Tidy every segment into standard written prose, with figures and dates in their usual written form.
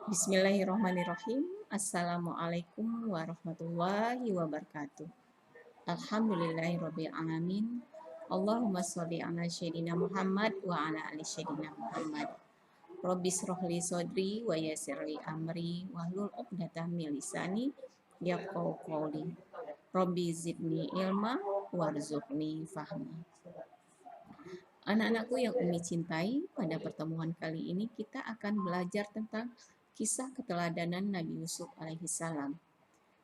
Bismillahirrahmanirrahim. Assalamualaikum warahmatullahi wabarakatuh. Alhamdulillahirabbil alamin. Allahumma sholli ala sayyidina Muhammad wa ala ali sayyidina Muhammad. Rabbi shrahli sadri wa yassirli amri wahlul 'uqdatam min lisani yafqahu qawli. Rabbi zidni ilma warzuqni fahma. Anak-anakku yang Umi cintai, pada pertemuan kali ini kita akan belajar tentang kisah keteladanan Nabi Yusuf alaihissalam.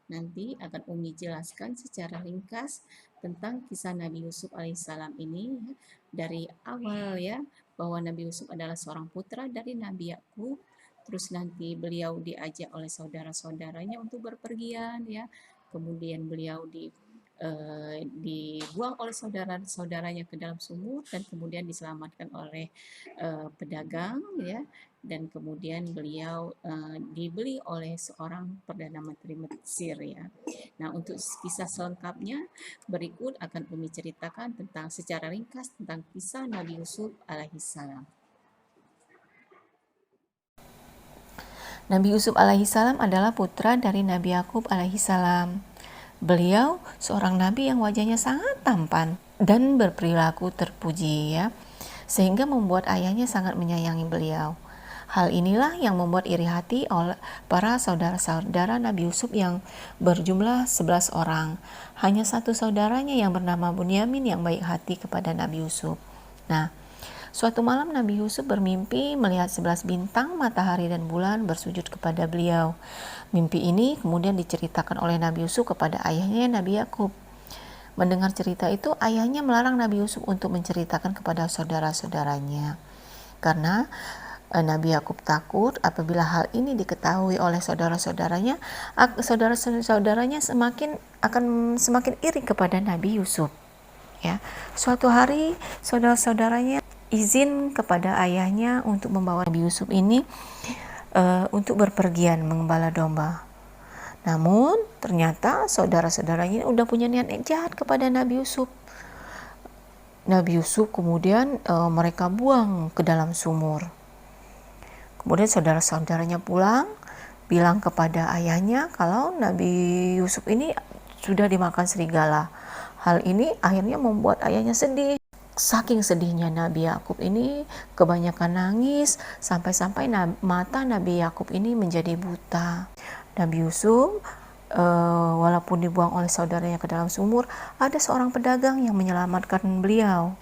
Nanti akan Umi jelaskan secara ringkas tentang kisah Nabi Yusuf alaihissalam ini ya, dari awal ya, bahwa Nabi Yusuf adalah seorang putra dari Nabi Yakub. Terus nanti beliau diajak oleh saudara-saudaranya untuk berpergian ya. Kemudian beliau dibuang oleh saudara-saudaranya ke dalam sumur dan kemudian diselamatkan oleh pedagang ya, dan kemudian beliau dibeli oleh seorang perdana menteri Mesir ya. Nah, untuk kisah selengkapnya berikut akan Umi ceritakan tentang secara ringkas tentang kisah Nabi Yusuf alaihissalam. Nabi Yusuf alaihissalam adalah putra dari Nabi Yakub alaihissalam. Beliau seorang nabi yang wajahnya sangat tampan dan berperilaku terpuji ya, sehingga membuat ayahnya sangat menyayangi beliau. Hal inilah yang membuat iri hati oleh para saudara-saudara Nabi Yusuf yang berjumlah 11 orang. Hanya satu saudaranya yang bernama Bunyamin yang baik hati kepada Nabi Yusuf. Nah, suatu malam Nabi Yusuf bermimpi melihat 11 bintang, matahari dan bulan bersujud kepada beliau. Mimpi ini kemudian diceritakan oleh Nabi Yusuf kepada ayahnya Nabi Yakub. Mendengar cerita itu, ayahnya melarang Nabi Yusuf untuk menceritakan kepada saudara-saudaranya. Karena Nabi Yakub takut apabila hal ini diketahui oleh saudara-saudaranya, saudara-saudaranya akan semakin iri kepada Nabi Yusuf. Ya, suatu hari saudara-saudaranya izin kepada ayahnya untuk membawa Nabi Yusuf ini untuk berpergian mengembala domba. Namun ternyata saudara-saudaranya udah punya niat jahat kepada Nabi Yusuf. Nabi Yusuf kemudian mereka buang ke dalam sumur. Kemudian saudara-saudaranya pulang, bilang kepada ayahnya kalau Nabi Yusuf ini sudah dimakan serigala. Hal ini akhirnya membuat ayahnya sedih. Saking sedihnya Nabi Yakub ini kebanyakan nangis sampai-sampai mata Nabi Yakub ini menjadi buta. Nabi Yusuf walaupun dibuang oleh saudaranya ke dalam sumur, ada seorang pedagang yang menyelamatkan beliau.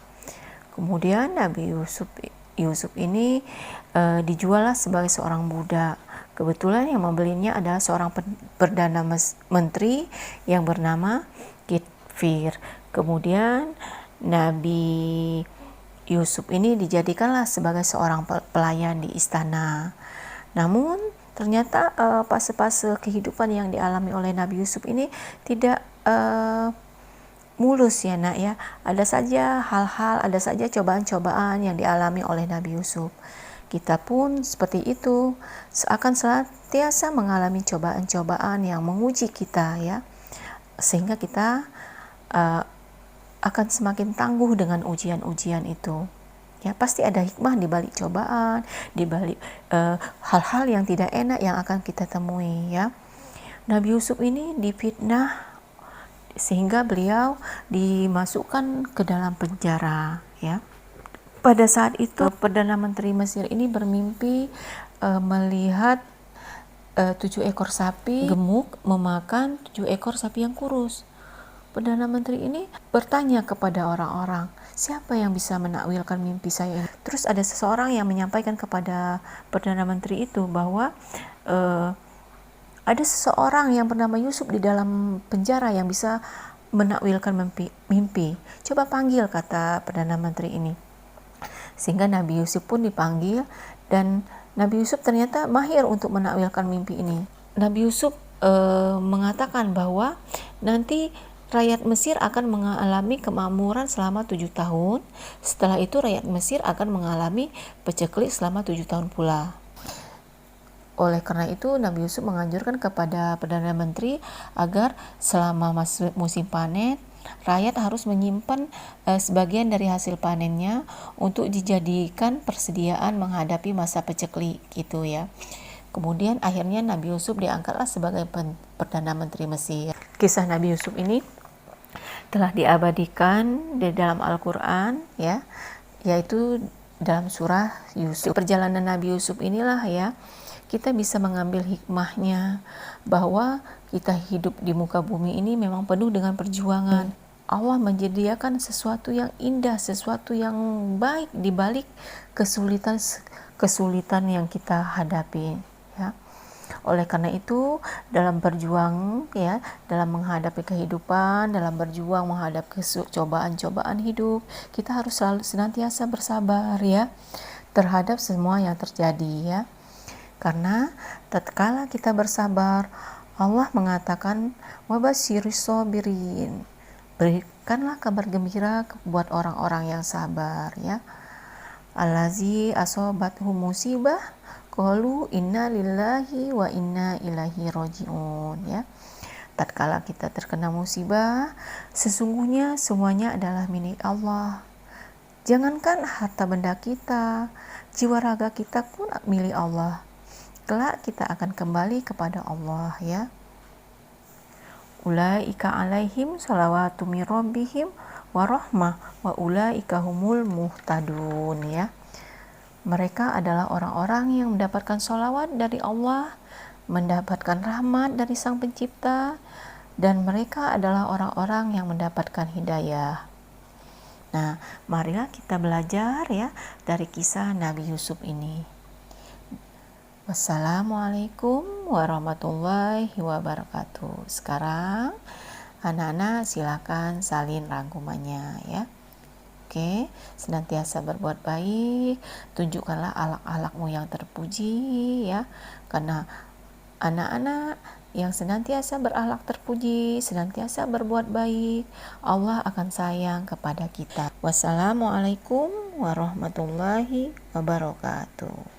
Kemudian Nabi Yusuf ini dijual sebagai seorang budak. Kebetulan yang membelinya adalah seorang perdana menteri yang bernama Kitfir. Kemudian Nabi Yusuf ini dijadikanlah sebagai seorang pelayan di istana. Namun ternyata fase-fase kehidupan yang dialami oleh Nabi Yusuf ini tidak mulus ya nak ya. Ada saja cobaan-cobaan yang dialami oleh Nabi Yusuf. Kita pun seperti itu, akan senantiasa mengalami cobaan-cobaan yang menguji kita ya, sehingga kita akan semakin tangguh dengan ujian-ujian itu. Ya, pasti ada hikmah di balik cobaan, di balik hal-hal yang tidak enak yang akan kita temui ya. Nabi Yusuf ini difitnah sehingga beliau dimasukkan ke dalam penjara ya. Pada saat itu Perdana Menteri Mesir ini bermimpi melihat 7 ekor sapi gemuk memakan 7 ekor sapi yang kurus. Perdana Menteri ini bertanya kepada orang-orang, siapa yang bisa menakwilkan mimpi saya ini? Terus ada seseorang yang menyampaikan kepada Perdana Menteri itu bahwa ada seseorang yang bernama Yusuf di dalam penjara yang bisa menakwilkan mimpi. Coba panggil, kata Perdana Menteri ini. Sehingga Nabi Yusuf pun dipanggil dan Nabi Yusuf ternyata mahir untuk menakwilkan mimpi ini. Nabi Yusuf mengatakan bahwa nanti rakyat Mesir akan mengalami kemakmuran selama 7 tahun. Setelah itu rakyat Mesir akan mengalami paceklik selama 7 tahun pula. Oleh karena itu Nabi Yusuf menganjurkan kepada Perdana Menteri agar selama musim panen, rakyat harus menyimpan sebagian dari hasil panennya untuk dijadikan persediaan menghadapi masa paceklik gitu ya. Kemudian akhirnya Nabi Yusuf diangkatlah sebagai Perdana Menteri Mesir. Kisah Nabi Yusuf ini telah diabadikan di dalam Al-Quran, ya, yaitu dalam surah Yusuf. Perjalanan Nabi Yusuf inilah ya, kita bisa mengambil hikmahnya bahwa kita hidup di muka bumi ini memang penuh dengan perjuangan. Allah menyediakan sesuatu yang indah, sesuatu yang baik di balik kesulitan yang kita hadapi, ya. Oleh karena itu, dalam berjuang, ya, dalam menghadapi kehidupan, dalam berjuang menghadapi cobaan-cobaan hidup, kita harus selalu senantiasa bersabar, ya, terhadap semua yang terjadi, ya. Karena tatkala kita bersabar, Allah mengatakan wabasyiris sabirin, berikanlah kabar gembira buat orang-orang yang sabar, ya. Allazi asobathu musibah qalu inna lillahi wa inna ilaihi rajiun, ya. Tatkala kita terkena musibah, sesungguhnya semuanya adalah milik Allah. Jangankan harta benda kita, jiwa raga kita pun milik Allah. Kelak kita akan kembali kepada Allah, ya. Ulaika alaihim salawatu mir rabbihim wa rahmah wa ulaika humul muhtadun, ya. Mereka adalah orang-orang yang mendapatkan sholawat dari Allah, mendapatkan rahmat dari Sang Pencipta, dan mereka adalah orang-orang yang mendapatkan hidayah. Nah, marilah kita belajar, ya, dari kisah Nabi Yusuf ini. Wassalamualaikum warahmatullahi wabarakatuh. Sekarang anak-anak silakan salin rangkumannya, ya. Oke, senantiasa berbuat baik, tunjukkanlah akhlak-akhlakmu yang terpuji, ya. Karena anak-anak yang senantiasa berakhlak terpuji, senantiasa berbuat baik, Allah akan sayang kepada kita. Wassalamualaikum warahmatullahi wabarakatuh.